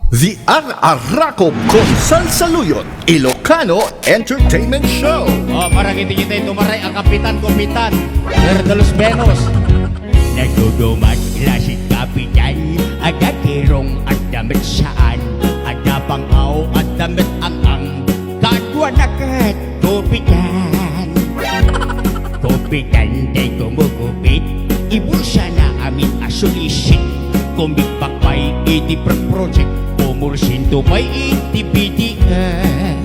The Ar-Arako Konsalsaluyot Ilocano Entertainment Show. Para kita tumaray ang kapitan-kapitan Erdelos Benos. Naduduman sila si Kapitan, agad tirong at damit saan, ada pangaw at damit ang kadwa na Kapitan. Kapitan day kumugupit, ibulsa na amin asulisin, kumik bakbay iti project, umursin tumay iti BDF.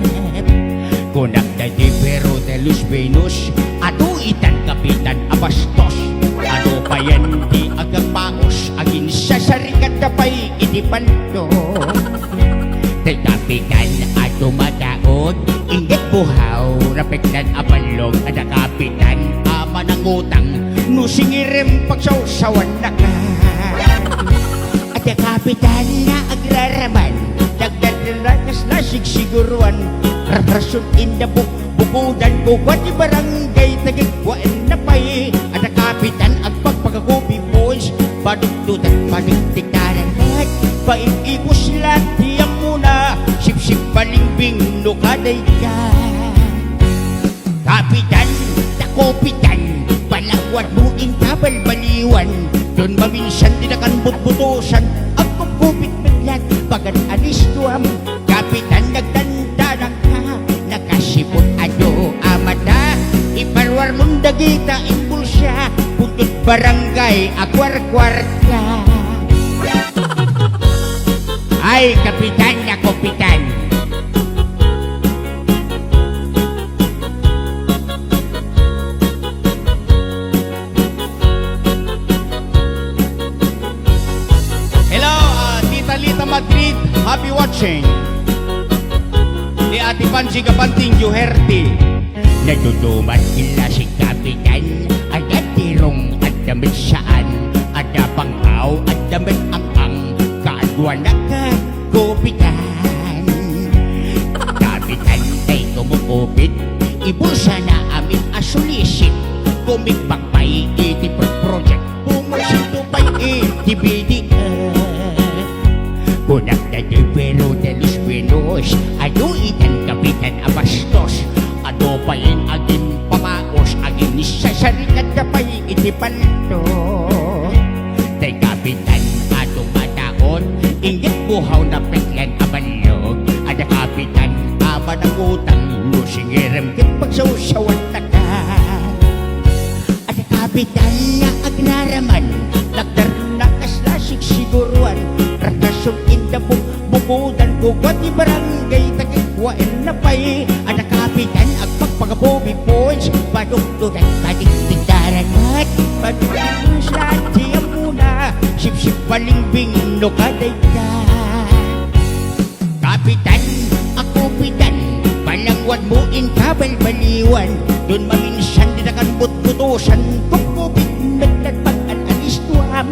Kunak na di pero de Los Venus, ato itan Kapitan Abastos, ano pa yan di agang paos, agin sa sarikat na pa'y itipanto. Tay Kapitan ato mataod, ingat buhaw, rapeknan abalog, ada Kapitan ama ng utang, nusingirem pagsawsawan na ka. Ada Kapitan na agraraman, dagdag nalakas na sigsiguruan, rason in the book, bukudan ko kwati barangay tagigwaan na pa'y, ada Kapitan agpagpagagubi boys, padugtutan padigtiktaran at paikipos lang tiyang muna, sip-sip balimbing nukaday ka. Kapitan, Kapitan, palawad mo inkabal baliwan, doon maminsan dinakan butbutusan, ang kukupit maglat, bagan alis tuam. Kapitan, nagdandanak ka, nakasipot ado amata, iparwar mong dagita impulsya, putut barangay akwar-kwarta. Ay, Kapitan na Kapitan. Hello, Tita Lita Madrid, happy watching. Ni Ate Pansi Gabanting Juherti. Naduduman sila si Kapitan, agad tirong at damit saan, ada pangaw at damit ang kadwa na Kapitan. Kapitan ay kumukupit, ibulsa na amin asulisin, kumik bakbay iti project, pumusin tupay iti BDF. Kunak na di pero de Los Venus, ano itan Kapitan Abastos, ano pa yung aging pamaos, aging isasarikat na pa yung itipanto. Tay Kapitan atong mataon, ingit buhaw na peklan abalog, ada Kapitan ama ng utang, nusingirem kit pagsawsawan na ka. Ada Kapitan na agnaraman, nagdar na kaslasik siguruan, rakasong indabok, bukudan ko kwati barangay tagigwain na pa'y, ada Kapitan agpagpagabobi points, padugtudan padigtigdaran at padugtudan sa tiyang muna, sip-sip balimbing nukaday ka. Kapitan, Kapitan, palangwan mo inkabal baliwan, dun maminsan dinakan butbutusan, kukupit nagdadpag an alis tuam.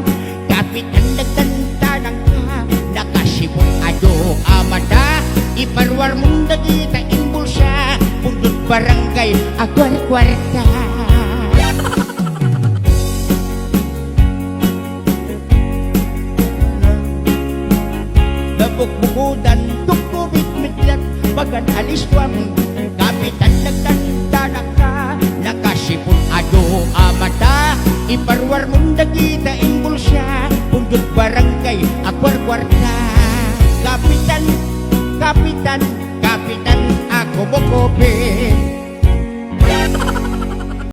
Kapitan nagtantanang ka, nakasipon ado amata, iparwar mong dagita impulsa, pundot barangay akwar-kwarta. Nabukbukudan, tukubit midlat, bagan alis tuam. Kapitan nagtantanang ka, nakasipon ado amata, iparwar mong dagita impulsa, pundot barangay akwar-kwarta. Kapitan, Kapitan, Kapitan ako bukupit,